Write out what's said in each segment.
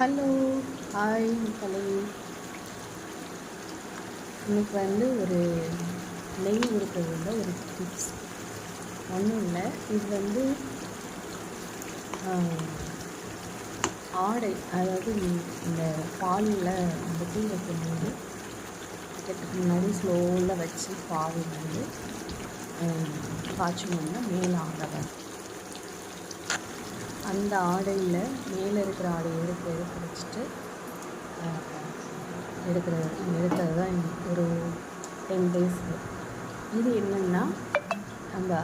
Hello, hi மக்களே. இன்னைக்கு ஒரு நெய் உருக்கிறதுல ஒரு டிப்ஸ் ஒன்றும் இல்லை. இது ஆடை, அதாவது இந்த பாலில் நம்ம டீ வைக்கும்போது வைக்கிறதுக்கு முன்னாடி ஸ்லோவில் வச்சு பால் காய்ச்சணும்னா மேலே ஆடை வரும். அந்த ஆடையில் மேலே இருக்கிற ஆடையை எடுத்து வச்சுட்டு எடுக்கிறது தான் ஒரு 10 டேஸ்க்கு. இது என்னென்னா, நம்ம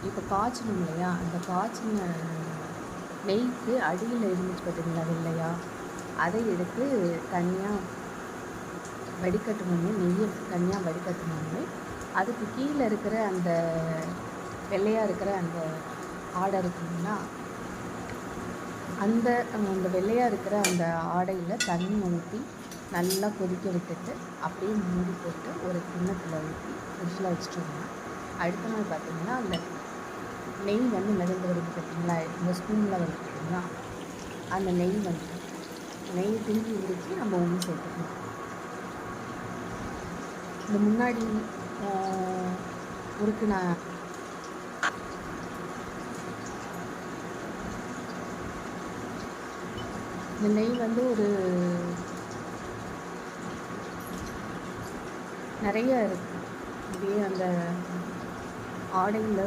இப்போ காய்ச்சணும் இல்லையா, அந்த காய்ச்சின நெய்க்கு அடியில் இருந்துச்சு பார்த்தீங்களா வெள்ளையா, அதை எடுத்து தனியாக வடிகட்டணும்னு, நெய்யை தனியாக வடிகட்டணும்னு, அதுக்கு கீழே இருக்கிற அந்த வெள்ளையாக இருக்கிற அந்த ஆடை இருக்குங்களா, அந்த வெள்ளையாக இருக்கிற அந்த ஆடையில் தண்ணி ஊற்றி நல்லா கொதிக்க விட்டுட்டு அப்படியே மூடி போட்டு ஒரு கிண்ணத்தில் ஊற்றி ஃப்ரிட்ஜில் வச்சுட்டோம்னா, அடுத்த நாள் பார்த்திங்கன்னா அந்த நெய் மிதந்து வருது பார்த்தீங்களா, இந்த ஸ்பூனில் வருது பார்த்தீங்களா, அந்த நெய் திரும்பி உருக்கி நம்ம ஒன்று சேர்த்துக்கணும். இந்த முன்னாடி உருக்குன இந்த நெய் ஒரு நிறைய இருக்குது. அப்படியே அந்த ஆடையில்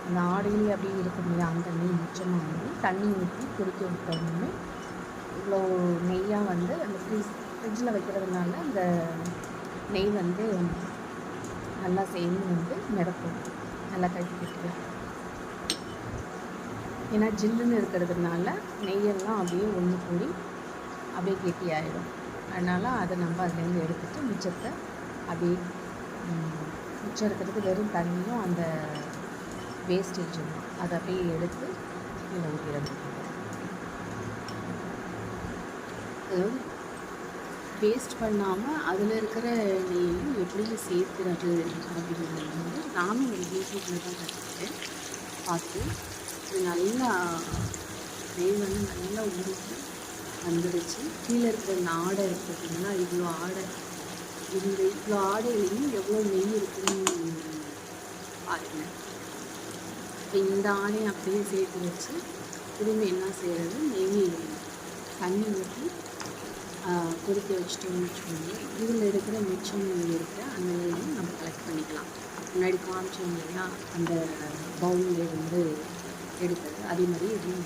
அந்த ஆடையிலே அப்படியே இருக்கும் இல்லையா, அந்த நெய் மிச்சமாக தண்ணி ஊற்றி கொதிக்க விட்டோம்னு இவ்வளோ நெய்யாக அந்த ஃப்ரிட்ஜில் வைக்கிறதுனால அந்த நெய் நல்லா சேர்ந்து மிதக்கும், நல்லா கட்டிக்கலாம். ஏன்னா ஜில்லுன்னு இருக்கிறதுனால நெய்யெல்லாம் அப்படியே ஒன்று கூடி அப்படியே கெட்டியாயிடும். அதனால் அதை நம்ம அதுலேருந்து எடுத்துகிட்டு மிச்சம் இருக்கிறதுக்கு வெறும் தண்ணியும் அந்த வேஸ்டேஜும் அதை அப்படியே எடுத்து இதில் ஊற்றிடுறது. வேஸ்ட் பண்ணாமல் அதில் இருக்கிற நெய்யும் எப்படி சேர்த்துறது அப்படிங்கிறது நானும் ஒரு யூடியூப்பில் தான் கற்றுக்கிட்டேன், பார்த்து. இது நல்லா நெய் நல்லா உருக்கி வந்துடுச்சு. கீழே இருக்கிற இந்த ஆடை பார்த்தீங்கன்னா, இவ்வளோ ஆடையிலையும் எவ்வளோ நெய் இருக்குன்னு பாருங்கள். இப்போ இந்த ஆடையை அப்படியே சேர்த்து வச்சு திரும்பி என்ன செய்கிறது, நெய் தண்ணி ஊற்றி கொதிக்க வச்சுட்டோம்னு வச்சுக்கோங்க. இதில் இருக்கிற மிச்சம் இருக்கிற அந்த நெய்யும் நம்ம கலெக்ட் பண்ணிக்கலாம். முன்னாடி காமிச்சோம் இல்லையா, அந்த பவுலில் எடுத்தது, அதே மாதிரி இதுவும்